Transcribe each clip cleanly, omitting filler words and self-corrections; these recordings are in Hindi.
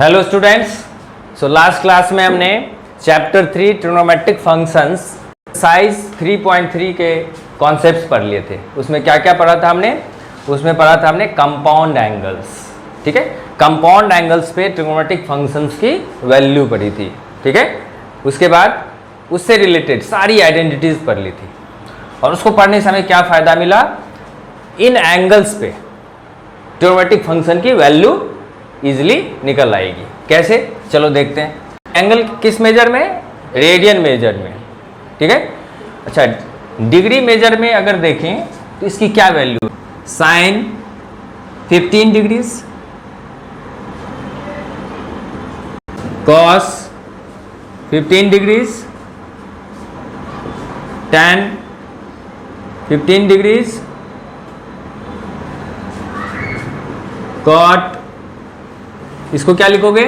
Hello students, so last class में हमने चैप्टर 3 ट्रिग्नोमेट्रिक फंक्शंस साइज 3.3 के कॉन्सेप्ट्स पढ़ लिए थे। उसमें क्या क्या पढ़ा था हमने? उसमें पढ़ा था हमने कंपाउंड एंगल्स। ठीक है, कंपाउंड एंगल्स पे ट्रिग्नोमेट्रिक फंक्शंस की वैल्यू पढ़ी थी। ठीक है, उसके बाद उससे रिलेटेड सारी आइडेंटिटीज पढ़ ली थी और उसको पढ़ने से हमें क्या फ़ायदा मिला? इन एंगल्स पे ट्रिग्नोमेट्रिक फंक्शन की वैल्यू इजीली निकल आएगी। कैसे? चलो देखते हैं। एंगल किस मेजर में? रेडियन मेजर में। ठीक है, अच्छा डिग्री मेजर में अगर देखें तो इसकी क्या value? Sine 15 degrees, cos 15 degrees, tan 15 degrees, cot, इसको क्या लिखोगे?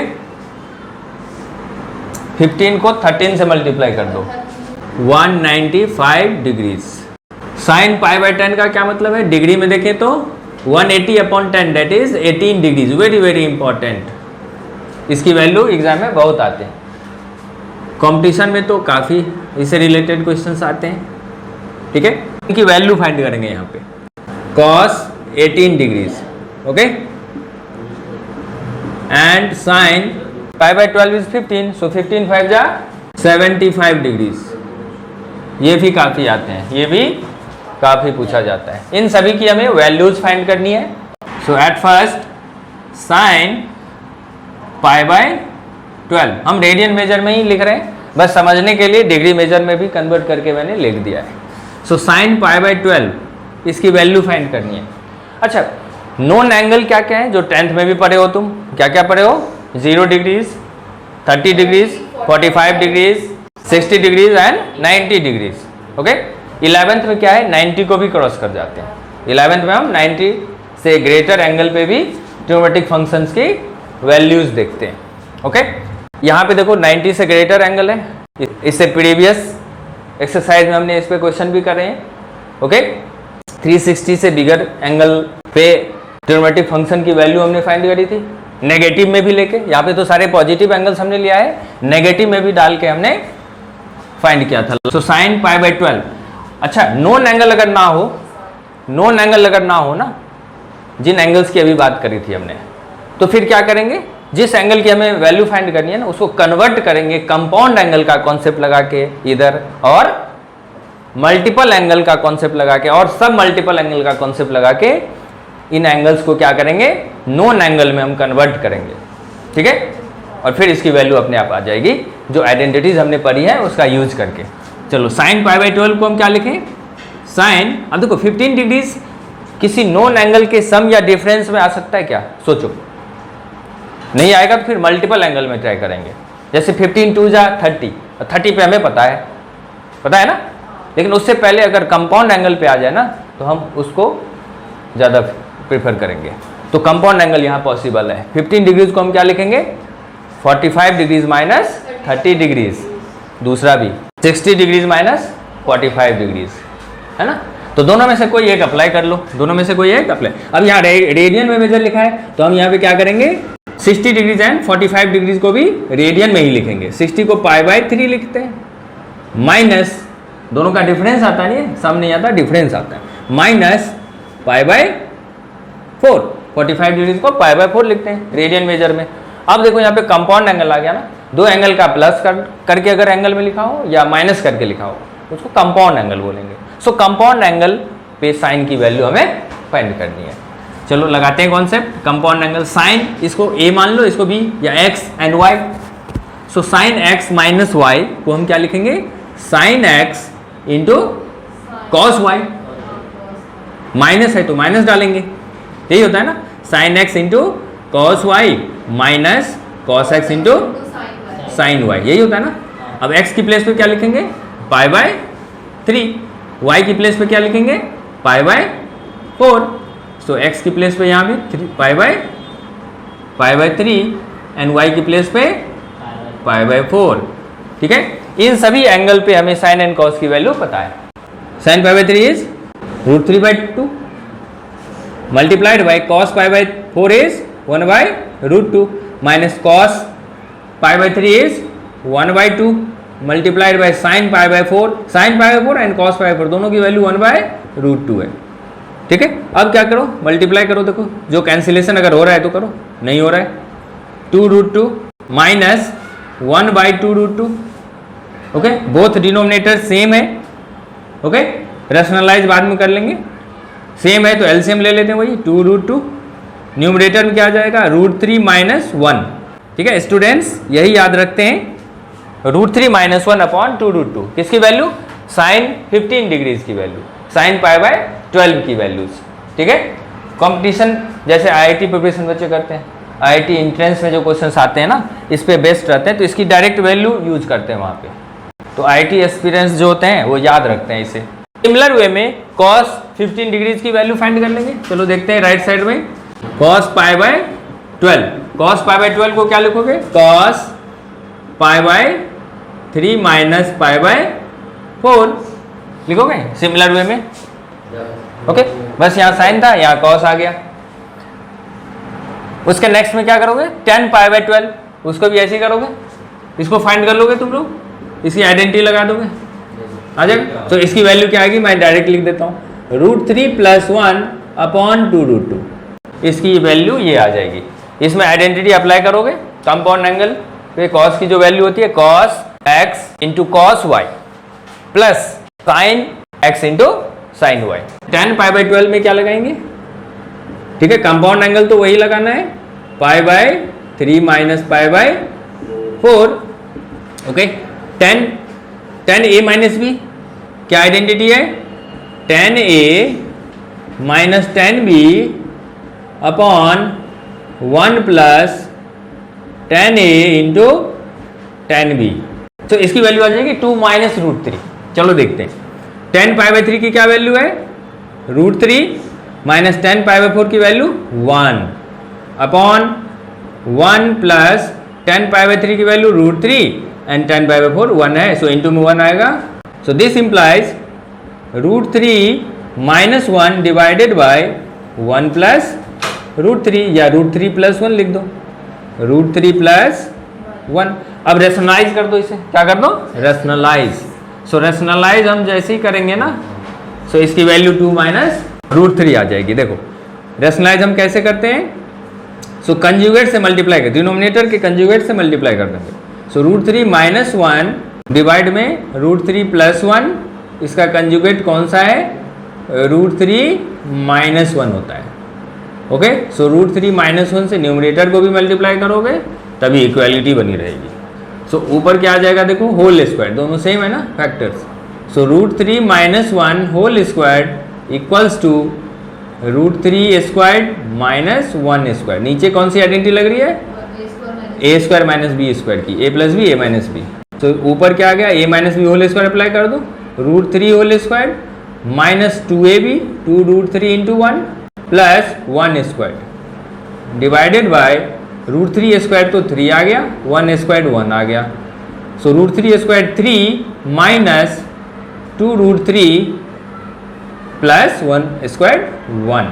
15 को 13 से मल्टीप्लाई कर दो, 195 डिग्रीज। साइन पाई बाई 10 का क्या मतलब है? डिग्री में देखें तो 180 upon 10 that is 18 degrees. Very very important. इसकी वैल्यू एग्जाम में बहुत आते हैं, कंपटीशन में तो काफ़ी इससे रिलेटेड क्वेश्चंस आते हैं। ठीक है, इनकी वैल्यू फाइंड करेंगे यहाँ पे। Cos 18 degrees, okay, and sign pi by 12 is 15, सो 15 5 जा 75 डिग्रीज। ये भी काफ़ी आते हैं, ये भी काफ़ी पूछा जाता है। इन सभी की हमें वैल्यूज फाइंड करनी है। So at first sine pi by 12 हम रेडियन मेजर में ही लिख रहे हैं, बस समझने के लिए डिग्री मेजर में भी कन्वर्ट करके मैंने लिख दिया है। सो साइन पाई बाई 12 इसकी वैल्यू फाइंड करनी है। अच्छा, नॉन एंगल क्या क्या है जो 10th में भी पढ़े हो तुम? क्या क्या पढ़े हो? 0 degrees, 30 degrees, 45 degrees, 60 degrees and 90 degrees. Okay, 11th में क्या है? 90 को भी क्रॉस कर जाते हैं। 11th में हम 90 से ग्रेटर एंगल पे भी ट्रिग्नोमेट्रिक फंक्शंस की वैल्यूज देखते हैं। ओके, यहाँ पे देखो 90 से ग्रेटर एंगल है। इससे प्रीवियस एक्सरसाइज में हमने इस पे क्वेश्चन भी करे हैं। ओके, 360 से बिगर एंगल पे ट्रिग्नोमेट्रिक फंक्शन की वैल्यू हमने फाइंड करी थी। नेगेटिव में भी लेके, यहाँ पे तो सारे पॉजिटिव एंगल्स हमने लिया है, नेगेटिव में भी डाल के हमने फाइंड किया था। सो साइन पाई बाई 12। अच्छा, नॉन एंगल अगर ना हो, नॉन एंगल अगर ना हो ना, जिन एंगल्स की अभी बात करी थी हमने, तो फिर क्या करेंगे? जिस एंगल की हमें वैल्यू फाइंड करनी है ना, उसको कन्वर्ट करेंगे कंपाउंड एंगल का कॉन्सेप्ट लगा के इधर, और मल्टीपल एंगल का कॉन्सेप्ट लगा के, और सब मल्टीपल एंगल का कॉन्सेप्ट लगा के इन एंगल्स को क्या करेंगे? नॉन एंगल में हम कन्वर्ट करेंगे। ठीक है, और फिर इसकी वैल्यू अपने आप आ जाएगी जो आइडेंटिटीज हमने पढ़ी है उसका यूज करके। चलो, साइन पाई बाई 12 को हम क्या लिखें? साइन, अब देखो 15 डिग्रीज किसी नॉन एंगल के सम या डिफरेंस में आ सकता है क्या? सोचो, नहीं आएगा तो फिर मल्टीपल एंगल में ट्राई करेंगे। जैसे 15 2 जा 30, 30 पे हमें पता है ना, लेकिन उससे पहले अगर कंपाउंड एंगल पे आ जाए ना तो हम उसको ज़्यादा प्रेफर करेंगे। तो कंपाउंड एंगल यहाँ पॉसिबल है। 15 डिग्रीज को हम क्या लिखेंगे? 45 डिग्रीज माइनस 30 डिग्रीज। दूसरा भी 60 डिग्रीज माइनस 45 डिग्रीज, है ना। तो दोनों में से कोई एक अप्लाई कर लो, दोनों में से कोई एक अप्लाई। अब यहाँ रेडियन में मेजर लिखा है तो हम यहाँ पे क्या करेंगे? 60 डिग्रीज एंड 45 डिग्रीज को भी रेडियन में ही लिखेंगे। 60 को पाई बाई 3 लिखते हैं, माइनस, दोनों का डिफरेंस आता नहीं है, सम नहीं आता, डिफरेंस आता है, माइनस पाई बाई 4। 45 डिग्रीज को पाई बाई 4 लिखते हैं रेडियन मेजर में। अब देखो यहाँ पे कंपाउंड एंगल आ गया ना, दो एंगल का प्लस करके अगर एंगल में लिखा हो या माइनस करके लिखा हो उसको कंपाउंड एंगल बोलेंगे। सो कंपाउंड एंगल पे साइन की वैल्यू हमें फाइंड करनी है। चलो लगाते हैं कॉन्सेप्ट। कंपाउंड एंगल साइन, इसको ए मान लो, इसको बी, या X and Y. So sine X minus Y को हम क्या लिखेंगे? Sine X into cos Y. Minus है तो माइनस डालेंगे, यही होता है ना, sine X into cos Y minus cos X into sine Y, यही होता है ना। अब एक्स की प्लेस पे क्या लिखेंगे? Pi by 3। वाई की प्लेस पे क्या लिखेंगे? Pi by 4। सो एक्स की प्लेस पे यहाँ भी पाई बाई 3 एंड वाई की प्लेस पे पाई बाई 4। ठीक है, इन सभी एंगल पे हमें साइन एंड कॉस की वैल्यू पता है। Sign pi by 3 is √3/2 multiplied by cos pi by 4 is 1/√2। Minus cos pi by 3 is 1/2 multiplied by sine pi by 4, sign pi by 4 and cos pi by 4 दोनों की वैल्यू 1/√2 है। ठीक है, अब क्या करो, मल्टीप्लाई करो, देखो जो कैंसिलेशन अगर हो रहा है तो करो, नहीं हो रहा है, 2√2 minus 1/2√2। Okay, both denominator same है। ओके, रैशनलाइज बाद में कर लेंगे, सेम है तो एलसीएम ले लेते हैं, वही 2√2, न्यूमरेटर में क्या आ जाएगा √3 माइनस 1। ठीक है स्टूडेंट्स, यही याद रखते हैं, √3 माइनस 1 अपॉन 2√2 किसकी वैल्यू, साइन 15 डिग्रीज की वैल्यू, साइन पाई बाय 12 की वैल्यूज। ठीक है, कंपटीशन जैसे आईआईटी प्रिपरेशन बच्चे करते हैं, आईआईटी एंट्रेंस में जो क्वेश्चंस आते हैं ना, इस पे बेस्ड रहते हैं, तो इसकी डायरेक्ट वैल्यू यूज करते हैं वहाँ पे, तो आईआईटी एक्सपीरियंस जो होते हैं वो याद रखते हैं इसे। सिमिलर वे में cos 15 डिग्रीज की वैल्यू फाइंड कर लेंगे। चलो देखते हैं राइट साइड में, cos pi bye 12, cos pi bye 12 को क्या लिखोगे, cos pi bye 3 minus pi by 4 लिखोगे सिमिलर वे में। ओके, बस यहाँ साइन था, यहाँ cos आ गया। उसके नेक्स्ट में क्या करोगे, 10 पाई बाय 12, उसको भी ऐसे ही करोगे, इसको फाइंड कर लोगे तुम लोग, इसकी आइडेंटिटी लगा दोगे, आ जाएगा। तो इसकी वैल्यू क्या आएगी, मैं डायरेक्ट लिख देता हूँ, √3 + 1 अपॉन 2√2, इसकी वैल्यू ये आ जाएगी। इसमें आइडेंटिटी अप्लाई करोगे, कंपाउंड एंगल पे cos की जो वैल्यू होती है cos x into cos y plus sin x into sin y। 10 pi by 12 में क्या लगाएंगे, ठीक है, कंपाउंड एंगल तो वही लगाना है, pi by 3 minus pi by 4। Okay, 10 a minus b क्या आइडेंटिटी है, 10a minus 10b upon 1 plus 10a into 10b। तो इसकी वैल्यू आ जाएगी 2 माइनस √3। चलो देखते हैं, 10 पाई बाई 3 की क्या वैल्यू है, √3 माइनस 10 पाई बाई 4 की value 1 upon 1 plus 10 pi by 3 की वैल्यू √3 एंड 10 पाई बाई 4 1 है, सो इंटू में 1 आएगा। सो this implies √3 minus 1 divided bye 1 plus √3, या √3 + 1 लिख दो, √3 + 1। अब रेशनलाइज कर दो, इसे क्या कर दो, रेशनलाइज। सो रेशनलाइज हम जैसे ही करेंगे ना, सो इसकी वैल्यू 2 माइनस √3 आ जाएगी। देखो रेशनलाइज हम कैसे करते हैं, सो कंजुगेट से मल्टीप्लाई कर, डिनोमिनेटर के कंजुगेट से मल्टीप्लाई कर देंगे। सो √3 माइनस 1 डिवाइड में √3 + 1, इसका कंजुगेट कौन सा है, √3 माइनस 1 होता है। ओके, सो √3 माइनस 1 से न्यूमरेटर को भी मल्टीप्लाई करोगे तभी इक्वालिटी बनी रहेगी। सो ऊपर क्या आ जाएगा, देखो होल स्क्वायर, दोनों सेम है ना factors. So √3 minus 1 whole square equals to √3 square minus 1 square. नीचे कौन सी आइडेंटिटी लग रही है, a square minus b square की, a + b a minus b। तो ऊपर क्या आ गया, a minus b whole square apply कर दो, √3 whole square minus 2ab 2√3 into 1 plus 1 square divided by √3 square तो 3 आ गया, 1 स्क्वायर 1 आ गया। सो √3 square 3 minus 2√3 plus 1 square 1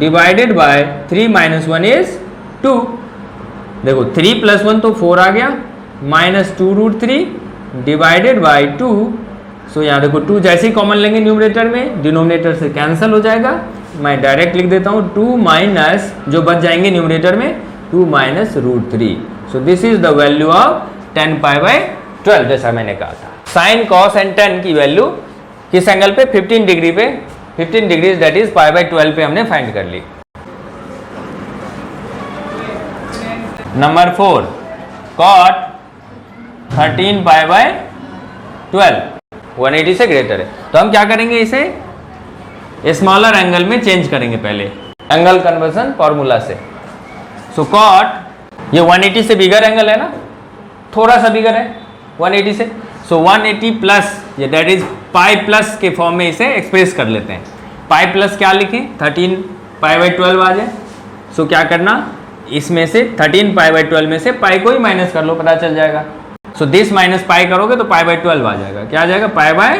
divided by 3 minus 1 is 2। देखो 3 + 1 तो 4 आ गया, माइनस 2√3 डिवाइडेड बाय 2। सो यहाँ देखो 2 जैसे ही कॉमन लेंगे न्यूमरेटर में, डिनोमिनेटर से कैंसिल हो जाएगा। मैं डायरेक्ट लिख देता हूँ 2 माइनस जो बच जाएंगे न्यूमरेटर में 2 minus √3। So this is the value of 10 pi by 12, जैसा मैंने कहा था। साइन कॉस एंड टेन की वैल्यू किस एंगल पे, 15 डिग्री पे, 15 degrees that is pi by 12 पे हमने फाइंड कर ली। नंबर 4 cot 13 पाई बाय 12 180 से ग्रेटर है, तो हम क्या करेंगे, इसे स्मॉलर एंगल में चेंज करेंगे पहले एंगल कन्वर्जन फॉर्मूला से। सो कॉट ये 180 से बिगर एंगल है ना, थोड़ा सा बिगर है 180 से, सो 180 प्लस ये दैट इज पाई प्लस के फॉर्म में इसे एक्सप्रेस कर लेते हैं। पाई प्लस क्या लिखें, 13 पाई बाई 12 आ जाए। सो क्या करना, इसमें से 13 पाई बाई 12 में से पाई को ही माइनस कर लो, पता चल जाएगा। सो दिस माइनस पाई करोगे तो पाई बाई 12 आ जाएगा। क्या आ जाएगा, पाई बाय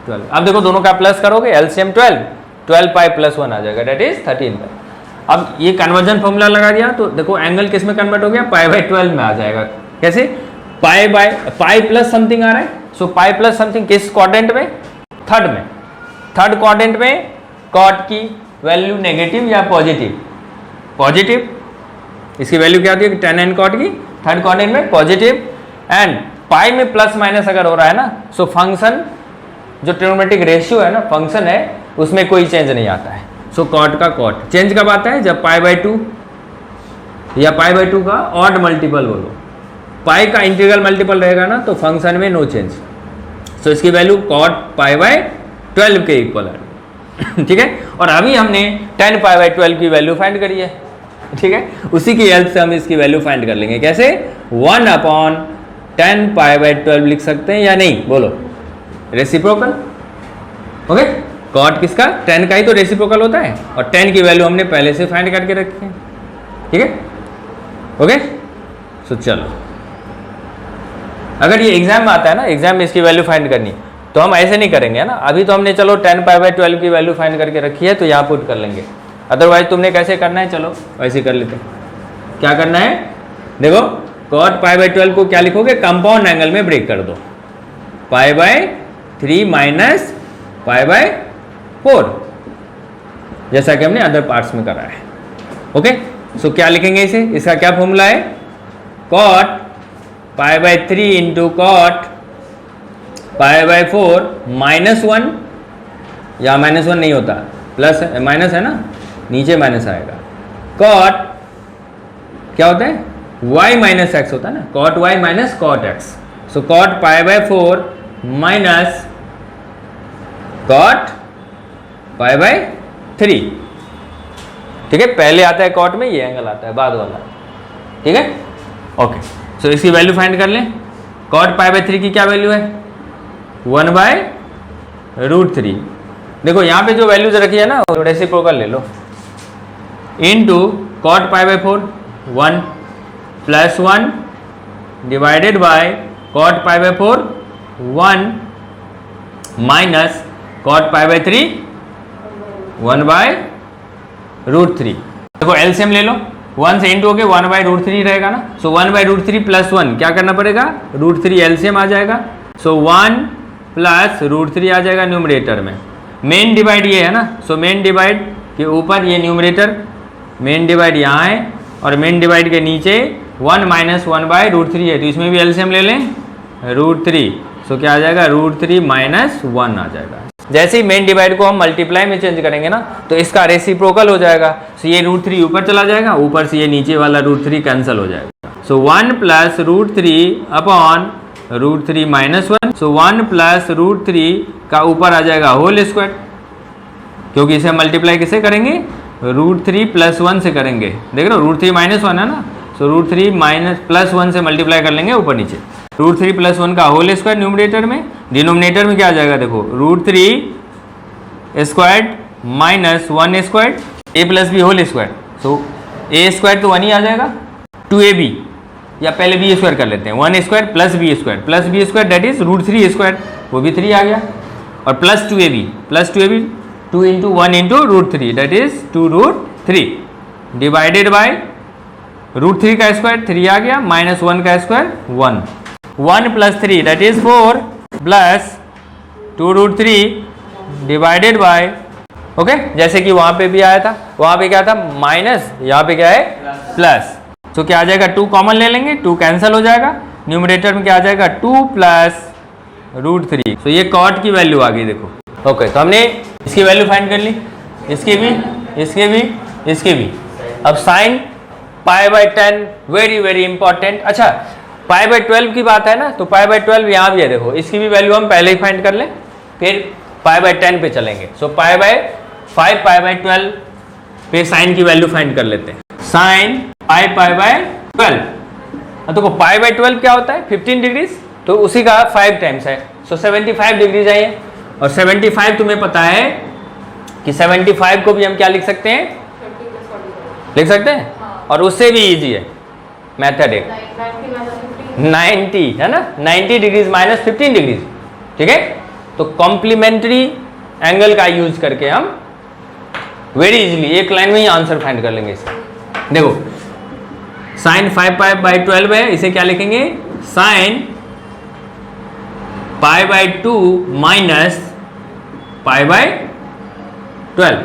12। अब देखो दोनों का प्लस करोगे, एलसीएम 12 पाई + 1 आ जाएगा, दैट इज 13 पाई। अब ये कन्वर्जन फॉर्मूला लगा दिया तो देखो एंगल किस में कन्वर्ट हो गया, π/12 में आ जाएगा। कैसे, पाई प्लस समथिंग आ रहा है, सो पाई प्लस समथिंग किस क्वाड्रेंट में, थर्ड में, थर्ड क्वाड्रेंट में कॉट की वैल्यू नेगेटिव या पॉजिटिव, पॉजिटिव, इसकी वैल्यू क्या होती है tan n कॉट की, थर्ड क्वाड्रेंट में पॉजिटिव, एंड पाई में प्लस माइनस अगर हो रहा है ना, सो फंक्शन जो ट्रिग्नोमेट्रिक रेशियो है ना, फंक्शन है उसमें कोई चेंज नहीं आता है। सो कॉट का कॉट चेंज कब आता है, जब π/2 या π/2 का ऑड मल्टीपल बोलो, पाई का इंटीग्रल मल्टीपल रहेगा ना तो फंक्शन में नो चेंज। सो इसकी वैल्यू कॉट π/12 के इक्वल है। ठीक है, और अभी हमने tan π/12 की वैल्यू फाइंड करी है। ठीक है, उसी की हेल्प से हम इसकी वैल्यू फाइंड कर लेंगे। कैसे, 1/tan π/12 लिख सकते हैं या नहीं, बोलो, रेसिप्रोकल। ओके, कॉट किसका, tan का ही तो रेसिप्रोकल होता है, और tan की वैल्यू हमने पहले से फाइंड करके रखी है। ठीक है, ओके, सो चलो, अगर ये एग्जाम में आता है ना, एग्जाम में इसकी वैल्यू फाइंड करनी तो हम ऐसे नहीं करेंगे, है ना। अभी तो हमने चलो tan π/12 की वैल्यू फाइंड करके रखी है तो यहाँ पुट कर लेंगे, अदरवाइज तुमने कैसे करना है, चलो वैसे कर लेते हैं। क्या करना है, देखो cot π/12 को क्या लिखोगे, कंपाउंड एंगल में ब्रेक कर दो, π/3 माइनस π/4, जैसा कि हमने अदर पार्ट्स में करा है। ओके, सो क्या लिखेंगे इसे, इसका क्या फॉर्मूला है, cot π/3 इंटू कॉट π/4 -1, या -1 नहीं होता, प्लस माइनस है ना, नीचे माइनस आएगा, कॉट क्या होता है, y माइनस एक्स होता है ना, cot y minus cot x, so cot π/4 minus cot π/3। ठीक है, पहले आता है कॉट में, ये एंगल आता है बाद वाला। ठीक है, ओके, सो इसकी वैल्यू फाइंड कर लें। कॉट π/3 की क्या वैल्यू है, 1/√3। देखो यहाँ पे जो वैल्यूज रखी है ना, रेसिप्रोकल ले लो, into cot π/4 1 plus 1 divided by cot π/4 1 minus cot π/3 1/√3। देखो एलसीएम ले लो, 1 से इंटू हो गए 1/√3 रहेगा ना, सो 1/√3 प्लस 1 क्या करना पड़ेगा, √3 एलसीएम आ जाएगा, सो 1 प्लस √3 आ जाएगा न्यूमरेटर में। मेन डिवाइड ये है ना, सो मेन डिवाइड के ऊपर ये न्यूमरेटर, मेन डिवाइड यहाँ है, और मेन डिवाइड के नीचे 1 माइनस 1/√3 है, तो इसमें भी एलसीएम ले लें, √3, सो क्या आ जाएगा, √3 माइनस 1 आ जाएगा। जैसे ही मेन डिवाइड को हम मल्टीप्लाई में चेंज करेंगे ना, तो इसका रेसिप्रोकल हो जाएगा, सो ये √3 ऊपर चला जाएगा, ऊपर से ये नीचे वाला √3 कैंसिल हो जाएगा, सो 1 प्लस √3 अपॉन √3 माइनस 1, सो 1 प्लस √3 का ऊपर आ जाएगा होल स्क्वायर, क्योंकि इसे मल्टीप्लाई किसे करेंगे, √3 प्लस 1 से करेंगे। देख रहे हो, √3 माइनस 1 है ना, सो √3 माइनस प्लस 1 से मल्टीप्लाई कर लेंगे ऊपर नीचे, √3 प्लस 1 का होल स्क्वायर न्यूमरेटर में, डिनोमिनेटर में क्या आ जाएगा, देखो √3 स्क्वायर माइनस 1 स्क्वायर, ए प्लस बी होल स्क्वायर, सो ए स्क्वायर तो 1 ही आ जाएगा, 2ab, या पहले बी स्क्वायर कर लेते हैं, 1 square plus B square that is √3 square, वो भी 3 आ गया, और plus 2ab 2 into 1 into √3 that is 2√3 divided by √3 का स्क्वायर 3 आ गया, माइनस 1 का square 1 plus 3 that is 4 plus 2√3 divided by, okay, जैसे कि वहां पे भी आया था, वहां पे क्या था माइनस, यहाँ पे क्या है प्लस, तो क्या आ जाएगा 2 कॉमन ले लेंगे, 2 कैंसिल हो जाएगा, न्यूमरेटर में क्या आ जाएगा 2 प्लस √3, तो ये कॉट की वैल्यू आ गई। देखो ओके, तो हमने इसकी वैल्यू फाइंड कर ली, इसकी भी, इसकी भी, इसकी भी। अब साइन π/10 वेरी वेरी इंपॉर्टेंट। अच्छा, π/12 की बात है ना, तो π/12 यहाँ भी है, देखो इसकी भी वैल्यू हम पहले ही फाइंड कर लें, फिर π/10 पे चलेंगे, सो π/5 π/12 पे साइन की वैल्यू फाइंड कर लेते हैं। साइन π/12, देखो π/12 क्या होता है 15 डिग्रीज, तो उसी का 5 टाइम्स है, सो 75 डिग्रीज है ये, और 75 तुम्हें पता है कि 75 को भी हम क्या लिख सकते हैं, लिख सकते हैं, और उससे भी इजी है मेथड एक 90 है ना, 90 डिग्रीज माइनस 15 डिग्रीज। ठीक है, तो कॉम्प्लीमेंट्री एंगल का यूज करके हम वेरी इजीली एक लाइन में ही आंसर फाइंड कर लेंगे इसका। देखो साइन 5π/12 है, इसे क्या लिखेंगे, साइन π/2 माइनस π/12,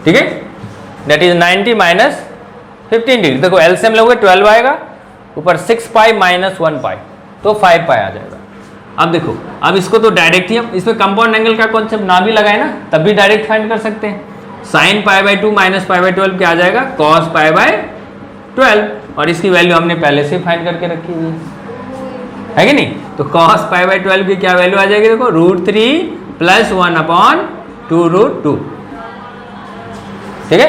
ठीक है, दैट इज 90 माइनस 15 डिग्री। देखो एलसीएम लोगे 12 आएगा, ऊपर 6π माइनस 1π तो 5π आ जाएगा। अब देखो, अब इसको तो डायरेक्ट ही हम इसमें कंपाउंड एंगल का कॉन्सेप्ट ना भी लगाए ना तब भी डायरेक्ट फाइंड कर सकते हैं। साइन π/2 माइनस π/12 क्या आ जाएगा, कॉस π/12, और इसकी वैल्यू हमने पहले से फाइंड करके रखी हुई है कि नहीं। तो कॉस π/12 की क्या वैल्यू आ जाएगी, देखो √3 + 1/2√2, ठीक है।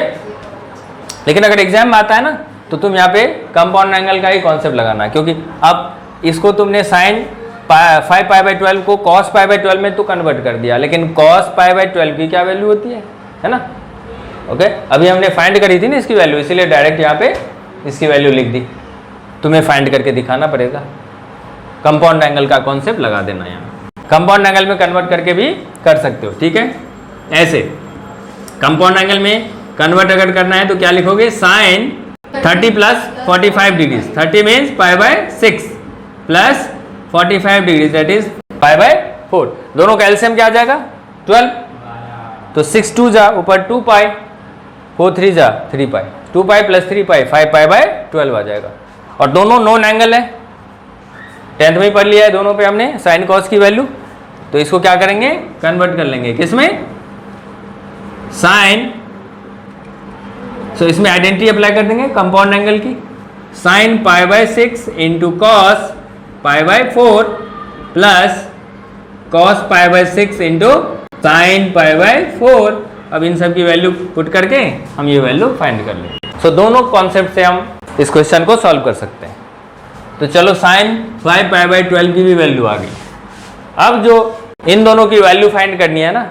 लेकिन अगर एग्जाम में आता है ना तो तुम यहाँ पे कंपाउंड एंगल का ही कॉन्सेप्ट लगाना है, क्योंकि अब इसको तुमने साइन 5π/12 को cos π/12 में तो कन्वर्ट कर दिया, लेकिन cos π/12 की क्या वैल्यू होती है ना। ओके, अभी हमने फाइंड करी थी ना इसकी वैल्यू, इसीलिए डायरेक्ट यहाँ पे इसकी वैल्यू लिख दी। तुम्हें फाइंड करके दिखाना पड़ेगा, कंपाउंड एंगल का कॉन्सेप्ट लगा देना यहाँ। कंपाउंड एंगल में कन्वर्ट करके भी कर सकते हो, ठीक है। ऐसे कंपाउंड एंगल में कन्वर्ट अगर करना है तो क्या लिखोगे, sine 30 + 45 degrees, 30 means π/6 plus 45 degree that is π/4। दोनों का एलसीएम क्या आ जाएगा, 12, तो 6 2 जा ऊपर 2π, 4 3 जा 3π, 2π + 3π 5π/12 आ जाएगा। और दोनों नॉन एंगल है, 10th में ही पढ़ लिया है दोनों पे हमने साइन कॉस की वैल्यू। तो इसको क्या करेंगे, कन्वर्ट कर लेंगे किसमें, साइन, सो इसमें आइडेंटिटी अप्लाई कर देंगे कंपाउंड एंगल की, sine π/6 into cos π/4 plus cos π/6 into sine π/4। अब इन सब की वैल्यू पुट करके हम ये वैल्यू फाइंड कर लेंगे। सो दोनों कॉन्सेप्ट से हम इस क्वेश्चन को सॉल्व कर सकते हैं। तो चलो साइन 5π/12 की भी वैल्यू आ गई। अब जो इन दोनों की वैल्यू फाइंड करनी है ना,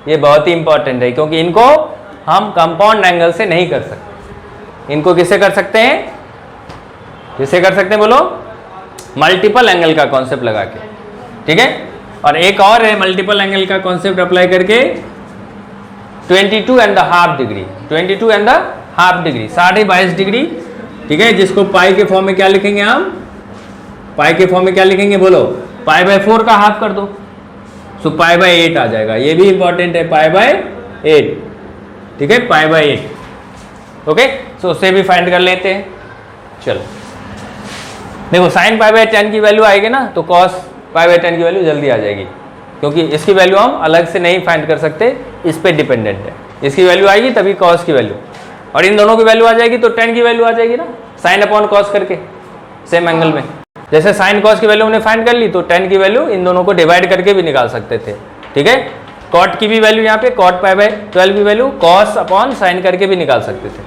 ये बहुत ही इंपॉर्टेंट है, क्योंकि इनको हम कंपाउंड एंगल से नहीं कर सकते। इनको किससे कर सकते हैं, किससे कर सकते हैं बोलो, मल्टीपल एंगल का कॉन्सेप्ट लगा के, ठीक है। और एक और है मल्टीपल एंगल का कॉन्सेप्ट अप्लाई करके 22.5 डिग्री, 22.5 डिग्री, 22.5 डिग्री, ठीक है, जिसको पाई के फॉर्म में क्या लिखेंगे हम, पाई के फॉर्म में क्या लिखेंगे बोलो, π/4 का हाफ कर दो, सो π/8 आ जाएगा। ये भी इंपॉर्टेंट है, π/8, ठीक है, π/8। ओके, सो उससे भी फाइंड कर लेते हैं। चलो देखो, साइन π/10 की वैल्यू आएगी ना तो कॉस π/10 की वैल्यू जल्दी आ जाएगी, क्योंकि इसकी वैल्यू हम अलग से नहीं फाइंड कर सकते, इस पे डिपेंडेंट है। इसकी वैल्यू आएगी तभी कॉस की वैल्यू, और इन दोनों की वैल्यू आ जाएगी तो 10 की वैल्यू आ जाएगी ना, साइन अपॉन कॉस करके सेम एंगल में। जैसे साइन कॉस की वैल्यू हमने फाइंड कर ली तो 10 की वैल्यू इन दोनों को डिवाइड करके भी निकाल सकते थे, ठीक है। कॉट की भी वैल्यू यहाँ पे, कॉट π/12 की वैल्यू कॉस अपॉन साइन करके भी निकाल सकते थे।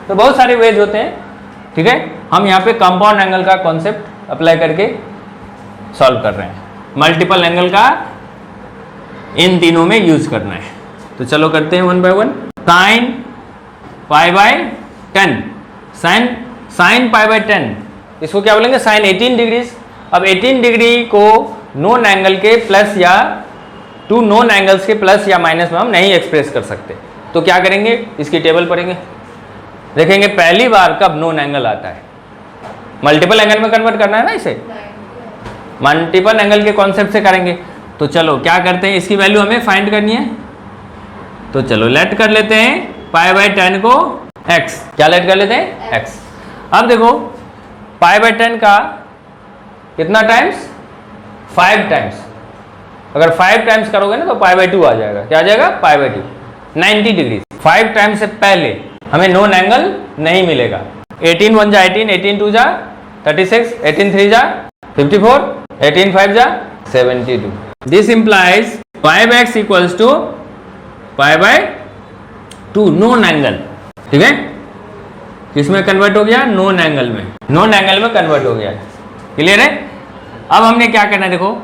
तो बहुत सारे वेज होते हैं, ठीक है। हम यहाँ पे कंपाउंड एंगल का कॉन्सेप्ट अप्लाई करके सॉल्व कर रहे हैं, मल्टीपल एंगल का इन तीनों में यूज करना है। तो चलो करते हैं 1 बाय 1। साइन π/10, साइन π/10, इसको क्या बोलेंगे, साइन 18 डिग्रीज। अब 18 डिग्री को नॉन एंगल के प्लस या टू नॉन एंगल्स के प्लस या माइनस में हम नहीं एक्सप्रेस कर सकते, तो क्या करेंगे, इसकी टेबल पढ़ेंगे, देखेंगे पहली बार कब नॉन एंगल आता है। मल्टीपल एंगल में कन्वर्ट करना है ना, इसे मल्टीपल एंगल के कॉन्सेप्ट से करेंगे। तो चलो क्या करते हैं, इसकी वैल्यू हमें फाइंड करनी है, तो चलो लेट कर लेते हैं π/10 को x, क्या लेट कर लेते हैं x। अब देखो π/10 का कितना टाइम्स, 5 टाइम्स, अगर 5 टाइम्स करोगे ना तो π/2 आ जाएगा, क्या आ जाएगा π/2, 90 डिग्री। 5 टाइम्स से पहले हमें नॉन एंगल नहीं मिलेगा। 18 1 जा 18, 18 2 जा 36, 18 3 जा 54, 18 5 जा 72। This implies π/x equals to π/2 non angle, ठीक है। किसमें कन्वर्ट हो गया, नॉन एंगल में, नॉन एंगल में कन्वर्ट हो गया, क्लियर है। अब हमने क्या करना है, देखो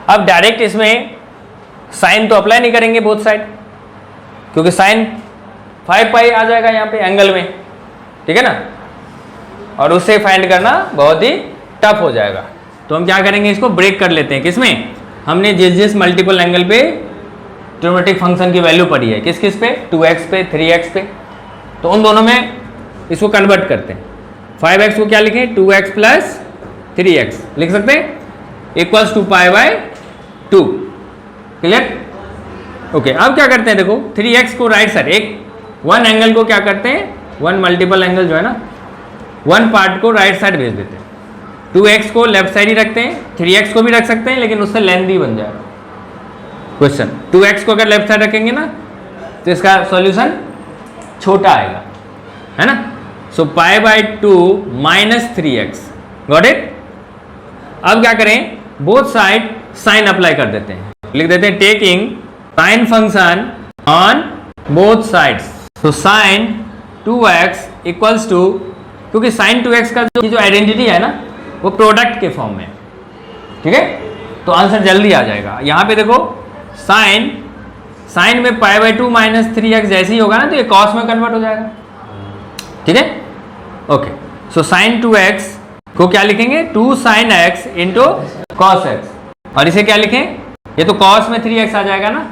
अब डायरेक्ट इसमें साइन तो अप्लाई नहीं करेंगे बोथ साइड, क्योंकि साइन 5π आ जाएगा यहाँ पे एंगल में, ठीक है ना, और उससे फाइंड करना बहुत ही टफ हो जाएगा। तो हम क्या करेंगे, इसको ब्रेक कर लेते हैं, किसमें, हमने जिस जिस मल्टीपल एंगल पे ट्रिग्नोमेट्रिक फंक्शन की वैल्यू पड़ी है किस किस पे, 2x पे, 3x पे, तो उन दोनों में इसको कन्वर्ट करते हैं। 5x को क्या लिखें, 2x प्लस 3x लिख सकते हैं, equals to pi by 2। Clear? Okay, अब क्या करते हैं, देखो 3x को राइट साइड, एक वन एंगल को क्या करते हैं, वन मल्टीपल एंगल जो है ना, वन पार्ट को राइट साइड भेज देते हैं। 2x को लेफ्ट साइड ही रखते हैं, 3x को भी रख सकते हैं, लेकिन उससे लेंथी बन जाएगा क्वेश्चन। 2x को अगर लेफ्ट साइड रखेंगे ना तो इसका सॉल्यूशन छोटा आएगा, है ना। So pi by 2 minus 3x, got it. अब क्या करें, बोथ साइड साइन अप्लाई कर देते हैं, लिख देते हैं taking sine function on both sides. तो साइन 2x इक्वल्स टू, क्योंकि साइन 2x का जो आइडेंटिटी है ना वो प्रोडक्ट के फॉर्म में, ठीक है, तो आंसर जल्दी आ जाएगा। यहां पे देखो साइन में पाई बाय 2 माइनस 3x जैसे ही होगा ना तो ये कॉस में कन्वर्ट हो जाएगा, ठीक है। ओके, सो साइन 2x को क्या लिखेंगे, 2 sine x into cos x, और इसे क्या लिखें, ये तो कॉस में 3x आ जाएगा ना,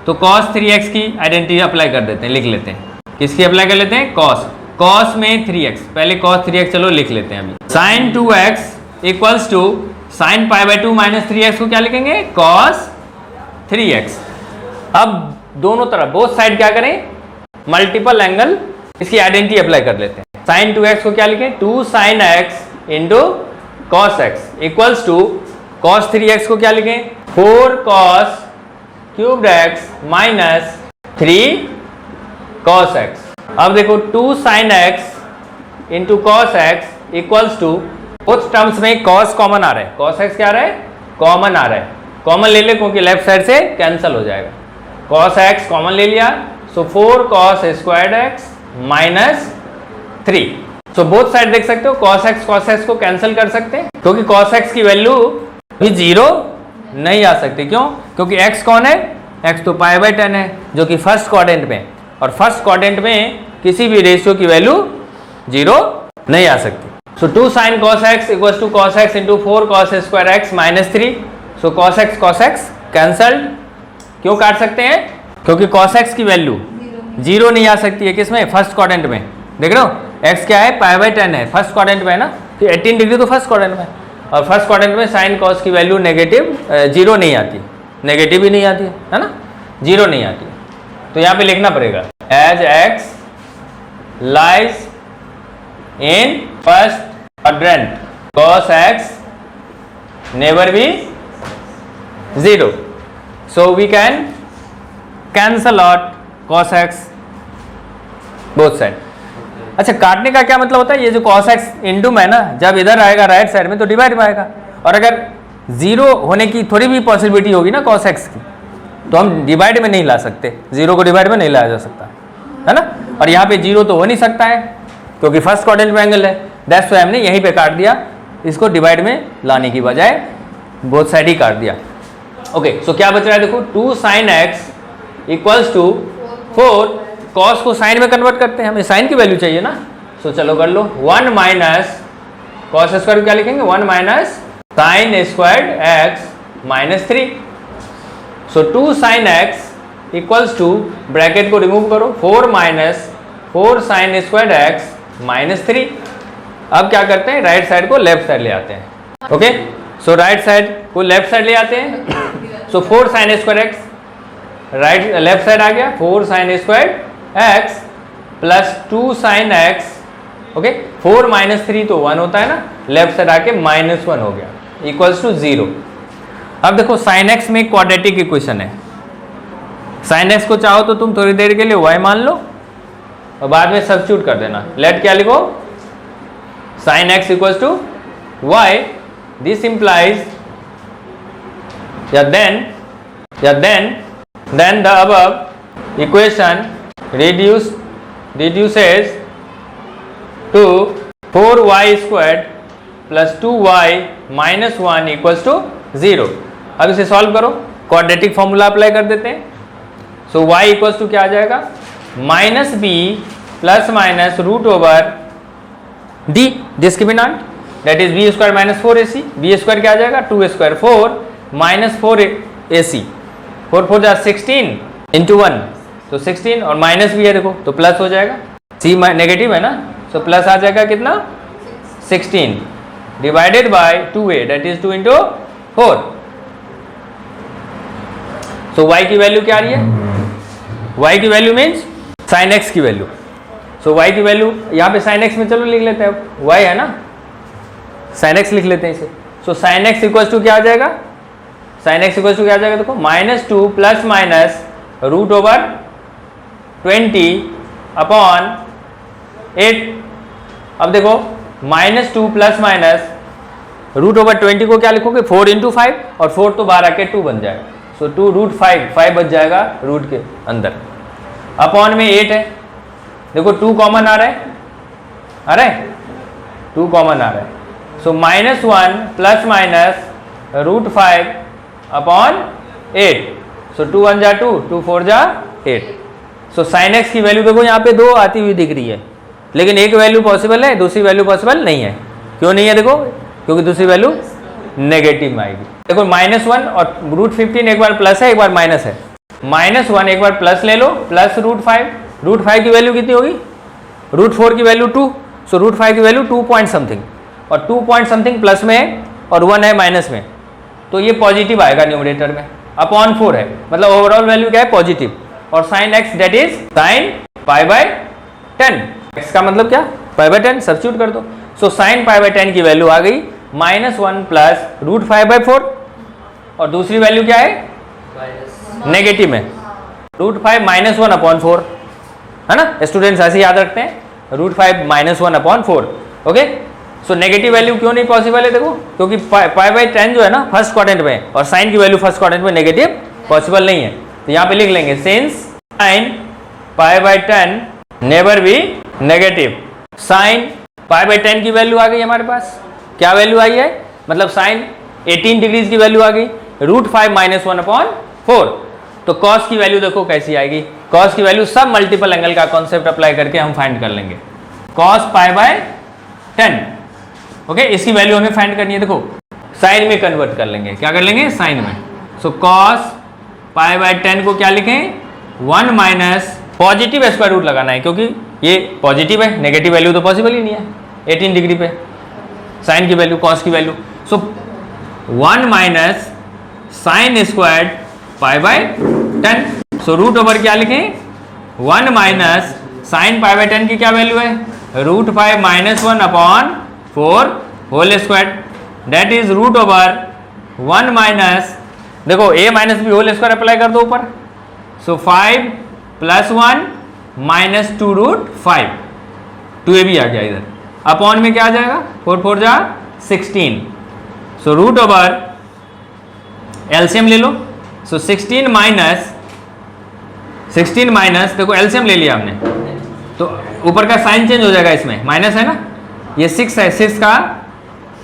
तो कॉस 3x की आइडेंटिटी अप्लाई कर देते हैं, लिख लेते हैं। किसकी अप्लाई कर लेते हैं, कॉस में 3x, पहले कॉस 3x चलो लिख लेते हैं अभी। Sine 2x equals to sine pi by 2 minus 3x को क्या लिखेंगे, कॉस 3x। अब दोनों तरफ बोथ साइड क्या करें, मल्टीपल एंगल इसकी आइडेंटिटी अप्लाई कर लेते हैं। साइन 2x को क्या लिखें, 2 sine x into cos x equals to cos 3x को क्या लिखें, 4 cos cubed x minus 3 cos x। अब देखो 2 sine x into cos x equals to, both terms में कॉस कॉमन आ रहा है, कॉस x क्या आ रहा है, कॉमन आ रहा है, कॉमन ले ले क्योंकि लेफ्ट साइड से कैंसिल हो जाएगा। कॉस x कॉमन ले लिया, सो 4 cos squared x minus 3। So both side देख सकते हो, cos x को कैंसिल कर सकते हैं, क्योंकि cos x की वैल्यू भी 0 नहीं आ सकती। क्यों, क्योंकि x कौन है, x तो पाई बाय 10 है जो कि फर्स्ट क्वाड्रेंट में, और फर्स्ट क्वाड्रेंट में किसी भी रेशियो की वैल्यू 0 नहीं आ सकती। So 2 sine cos x equals to cos x into 4 cos square x minus 3। So cos x cancelled, क्यों काट सकते हैं, क्योंकि cos x की वैल्यू 0 नहीं आ सकती है, किसमें, फर्स्ट क्वाड्रेंट में। देख रहे हो x क्या है, पाई बाय 10 है, फर्स्ट क्वाड्रेंट में है ना, तो 18 डिग्री तो फर्स्ट क्वाड्रेंट में, और फर्स्ट क्वाड्रेंट में साइन कॉस की वैल्यू नेगेटिव 0 नहीं आती, नेगेटिव ही नहीं आती है ना, 0 नहीं आती। तो यहाँ पे लिखना पड़ेगा as x lies in first quadrant cos x never be 0, so we can cancel out cos x both side। अच्छा, काटने का क्या मतलब होता है, ये जो cos x इंटू में है ना, जब इधर आएगा राइट साइड में तो डिवाइड में आएगा, और अगर 0 होने की थोड़ी भी पॉसिबिलिटी होगी ना cos x की, तो हम डिवाइड में नहीं ला सकते, 0 को डिवाइड में नहीं लाया जा सकता, है ना। और यहाँ पे 0 तो हो नहीं सकता है क्योंकि फर्स्ट क्वाड्रेंट में एंगल है, दैट्स व्हाई हमने यहीं पे काट दिया, इसको डिवाइड में लाने की बजाय बोथ साइड ही काट दिया। ओके, सो क्या बच रहा है, देखो 2 sine x equals to 4, cos को साइन में कन्वर्ट करते हैं, हमें साइन की वैल्यू चाहिए ना, सो चलो कर लो, 1 माइनस कॉस स्क्वायर क्या लिखेंगे, 1 minus sine squared x minus 3। So 2 sine x equals to, bracket को रिमूव करो, 4 minus 4 sine squared x minus 3। अब क्या करते हैं, राइट साइड को लेफ्ट साइड ले आते हैं। ओके, सो राइट साइड को लेफ्ट साइड ले आते हैं, so 4 sine square x right left side आ गया, 4 sine square x plus 2 sine x। Okay, 4 minus 3 तो 1 होता है ना, लेफ्ट साइड आके माइनस 1 हो गया, इक्वल्स टू 0। अब देखो साइन x में क्वाड्रेटिक इक्वेशन है, साइन x को चाहो तो तुम थोड़ी देर के लिए y मान लो और बाद में सब्स्टिट्यूट कर देना। लेट क्या लिखो, sine x equals to y, this implies या then the above equation reduces to 4y squared plus 2y minus 1 equals to 0। अब इसे सॉल्व करो, क्वाड्रेटिक फॉर्मूला अप्लाई कर देते हैं। सो y इक्वल्स टू क्या आ जाएगा, minus B plus minus root over D discriminant, that is B square minus 4ac। B square क्या आ जाएगा, 2 स्क्वायर 4 माइनस 4ac, 4 4 जा 16 इंटू 1 तो 16 और माइनस भी है देखो तो प्लस हो जाएगा, सी नेगेटिव है ना, सो प्लस आ जाएगा कितना 16 divided by 2a that is 2 into 4। So y की वैल्यू क्या आ रही है, y की वैल्यू मीन्स साइन x की वैल्यू। सो y की वैल्यू यहाँ पे साइन x में चलो लिख लेते हैं, y है ना, साइन x लिख लेते हैं इसे। So sine x equal to क्या आ जाएगा, साइन x इक्वल टू क्या आ जाएगा देखो -2 plus minus root over 20 upon 8। अब देखो -2 प्लस माइनस रूट ओवर 20 को क्या लिखोगे 4 इंटू 5 और 4 तो बाहर आके 2 बन जाएगा, सो 2 रूट 5 बच जाएगा रूट के अंदर, अपॉन में 8 है, देखो 2 कॉमन आ रहा है, आ रहा है 2 कॉमन आ रहा है, सो -1 प्लस माइनस रूट 5 अपॉन 8, सो 2 1 जा 2, 2 4 जा 8। सो साइन x की वैल्यू देखो यहाँ पे 2 आती हुई दिख रही है, लेकिन एक वैल्यू पॉसिबल है, दूसरी वैल्यू पॉसिबल नहीं है। क्यों नहीं है देखो, क्योंकि दूसरी वैल्यू नेगेटिव में आएगी। देखो -1 और रूट 15 एक बार प्लस है एक बार माइनस है, -1 एक बार प्लस ले लो प्लस रूट 5 की वैल्यू कितनी होगी, रूट 4 की वैल्यू 2, सो रूट 5 की वैल्यू 2 पॉइंट समथिंग और 2 पॉइंट समथिंग प्लस में है और 1 है माइनस में, तो ये पॉजिटिव आएगा न्यूमरेटर में, अपॉन 4 है, मतलब ओवरऑल वैल्यू क्या है पॉजिटिव। और sine x that is sine π/10, x का मतलब क्या π/10 सब्स्टिट्यूट कर दो, सो साइन π/10 की वैल्यू आ गई -1 प्लस रूट 5/4 और दूसरी वैल्यू क्या है नेगेटिव में रूट 5 -1 अपॉन 4, है ना, स्टूडेंट्स ऐसे याद रखते हैं, root 5 -1 upon 4। Okay, so negative value क्यों नहीं पॉसिबल है देखो, क्योंकि π/10 जो है ना फर्स्ट क्वाड्रेंट में और साइन की वैल्यू फर्स्ट क्वाड्रेंट में नेगेटिव पॉसिबल नहीं है, तो यहाँ पे लिख लेंगे since sine π/10 never be negative. Sine π/10 की वैल्यू आ गई हमारे पास, क्या वैल्यू आई है, मतलब साइन 18 डिग्रीज की वैल्यू आ गई, रूट 5 -1 अपॉन 4। तो कॉस की वैल्यू देखो कैसी आएगी, कॉस की वैल्यू सब मल्टीपल एंगल का कॉन्सेप्ट अप्लाई करके हम फाइंड कर लेंगे, कॉस π/10। ओके, इसकी वैल्यू हमें फाइंड करनी है, देखो साइन में कन्वर्ट कर लेंगे, क्या कर लेंगे साइन में। सो कॉस π/10 को क्या लिखें 1 माइनस पॉजिटिव स्क्वायर रूट लगाना है, क्योंकि ये पॉजिटिव है, नेगेटिव वैल्यू तो पॉसिबल ही नहीं है 18 डिग्री पे साइन की वैल्यू कॉस की value, so 1 minus sine square π/10, so root over क्या लिखें 1 माइनस साइन π/10 की क्या वैल्यू है root 5 -1 upon 4 whole square that is root over 1 minus, देखो a minus B whole square apply कर दो ऊपर, सो 5 + 1 - 2 रूट 5, 2a भी आ गया इधर, अपॉन में क्या आ जाएगा 4 4 जा 16, सो रूट ओवर एलसीएम ले लो, सो 16 माइनस देखो एलसीएम ले लिया हमने, तो ऊपर का साइन चेंज हो जाएगा, इसमें माइनस है ना, ये 6 है, 6 का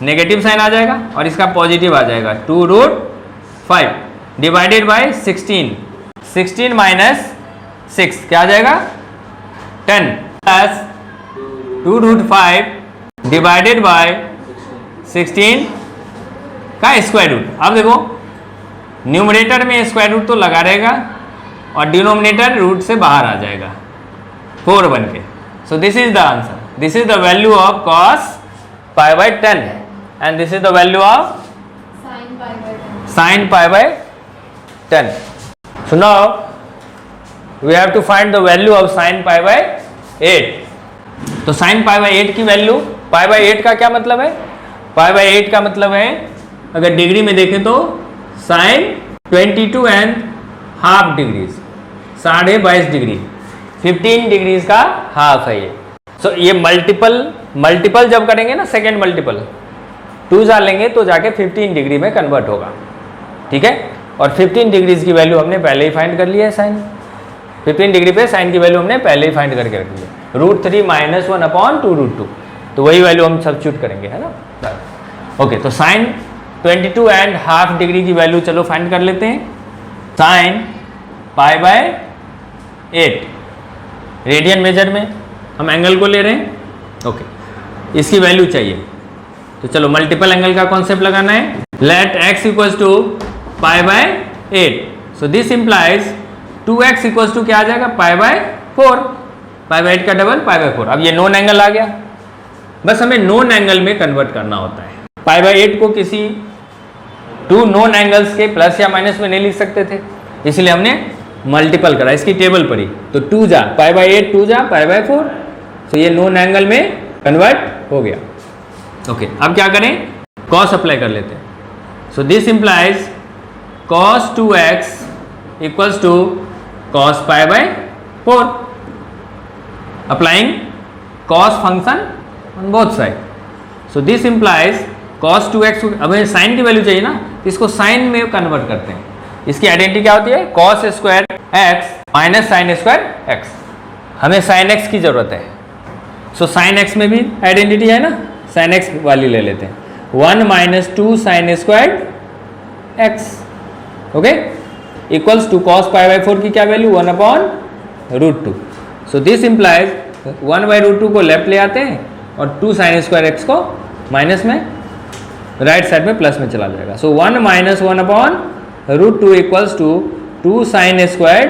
नेगेटिव साइन आ जाएगा और इसका पॉजिटिव आ जाएगा 2 रूट 5 डिवाइडेड बाय 16, 16 माइनस 6 क्या आ जाएगा 10 प्लस 2 रूट 5 डिवाइडेड बाय 16 का स्क्वायर रूट। अब देखो न्यूमरेटर में स्क्वायर रूट तो लगा रहेगा और डिनोमिनेटर रूट से बाहर आ जाएगा 4 बन के, so this is the answer, this is the value of cos π/10 and this is the value of sin π/10. So now we have to find the value of sin π/8. तो sin π/8 की वैल्यू, π/8 का क्या मतलब है, π/8 का मतलब है अगर डिग्री में देखें तो sin 22.5 डिग्रीज, 22.5 डिग्री, 15 डिग्रीज का हाफ है ये। सो ये मल्टीपल जब करेंगे ना, सेकेंड मल्टीपल 2 जा लेंगे तो जाके 15 डिग्री में कन्वर्ट होगा, ठीक है। और 15 डिग्रीज की वैल्यू हमने पहले ही फाइंड कर लिया है, साइन 15 डिग्री पे साइन की वैल्यू हमने पहले ही फाइंड करके रख लिया, √3 - 1 अपॉन 2 √2, तो वही वैल्यू हम सब्स्टिट्यूट करेंगे, है ना। ओके, तो साइन 22.5 डिग्री की वैल्यू चलो फाइंड कर लेते हैं, साइन π/8 रेडियन मेजर में हम एंगल को ले रहे हैं, ओके, इसकी वैल्यू चाहिए, तो चलो मल्टीपल एंगल का कॉन्सेप्ट लगाना है, let x = π/8, so this implies 2x equals to क्या आ जाएगा, पाई बाय 4, पाई बाय 8 का डबल पाई बाय 4। अब ये नॉन एंगल आ गया, बस हमें नॉन एंगल में कन्वर्ट करना होता है। पाई बाय 8 को किसी 2 नॉन एंगल्स के प्लस या माइनस में नहीं लिख सकते थे, इसलिए हमने मल्टीपल करा, इसकी टेबल पड़ी तो 2 जा पाई बाय 8, 2 जा पाई बाय 4, तो ये नॉन एंगल में कन्वर्ट हो गया। ओके, अब क्या करें, कॉस अप्लाई कर लेते हैं। So this implies cos 2x equals to cos pi by 4, applying cos function on both side. So this implies cos 2x, अब हमें साइन की वैल्यू चाहिए ना, तो इसको साइन में कन्वर्ट करते हैं। इसकी आइडेंटिटी क्या होती है, cos square x minus sine square x, हमें साइन x की जरूरत है। सो साइन x में भी आइडेंटिटी है ना, साइन x वाली ले लेते हैं, 1 minus 2 sine square x, okay, equals to cos pi by 4 की क्या वैल्यू, 1 upon root 2। So this implies 1 by root 2 को लेफ्ट ले आते हैं और 2 साइन स्क्वायर x को माइनस में, राइट साइड में प्लस में चला जाएगा। So 1 minus 1 upon root 2 equals to 2 sine square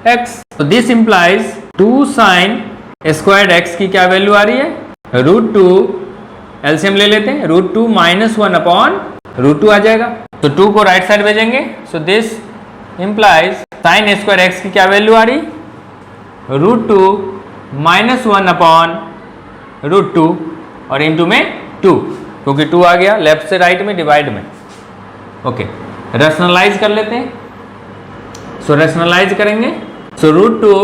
x। तो this implies 2 sine square x की क्या वैल्यू आ रही है, रूट 2, एलसीएम ले लेते हैं, रूट 2 माइनस 1 अपॉन रूट 2 आ जाएगा, तो 2 को राइट साइड भेजेंगे। सो this implies sign square x की क्या वैल्यू आ रही, रूट 2 माइनस 1 अपॉन रूट 2 और इंटू में 2, क्योंकि 2 आ गया लेफ्ट से राइट में डिवाइड में। ओके, रैशनलाइज कर लेते हैं। सो रैशनलाइज करेंगे, सो रूट 2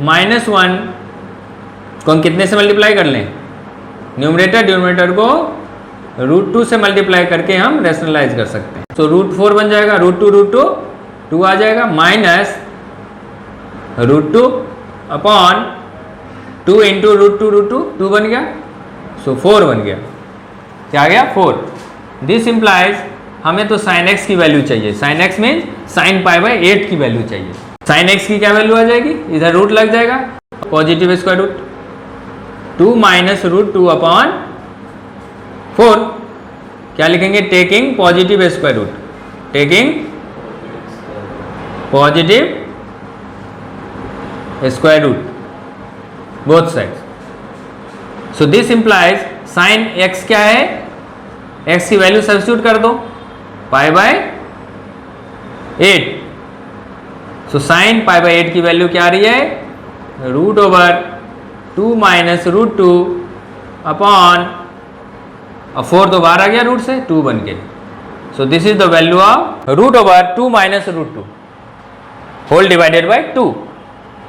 माइनस 1 को हम कितने से मल्टीप्लाई कर लें, न्यूमरेटर डिनोमिनेटर को रूट 2 से मल्टीप्लाई करके हम रैशनलाइज कर सकते हैं। तो रूट 4 बन जाएगा, रूट 2 2 आ जाएगा, minus root 2 upon 2 into root 2 बन गया, सो 4 बन गया, क्या आ गया 4। दिस इंप्लाइज हमें तो साइन x की वैल्यू चाहिए, sine x mean sine pi by 8 की वैल्यू चाहिए। साइन x की क्या वैल्यू आ जाएगी, इधर रूट लग जाएगा, positive square root 2 minus root 2 upon 4, क्या लिखेंगे, taking positive square root, taking positive square root both side. So this implies sine x क्या है, x की वैल्यू सब्स्टिट्यूट कर दो, pi by 8। So sine pi by 8 की वैल्यू क्या आ रही है, root over 2 minus root 2 upon, अब 4 तो बाहर आ गया रूट से, 2 बन के। So this is the value of root over 2 minus root 2 whole divided by 2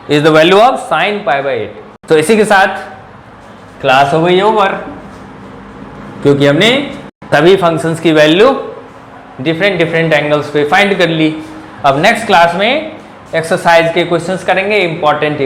is the value of sine pi by 8। तो इसी के साथ क्लास हो गई ओवर, क्योंकि हमने सभी फंक्शंस की वैल्यू डिफरेंट एंगल्स पे फाइंड कर ली। अब नेक्स्ट क्लास में एक्सरसाइज के क्वेश्चंस करेंगे, इंपॉर्टेंट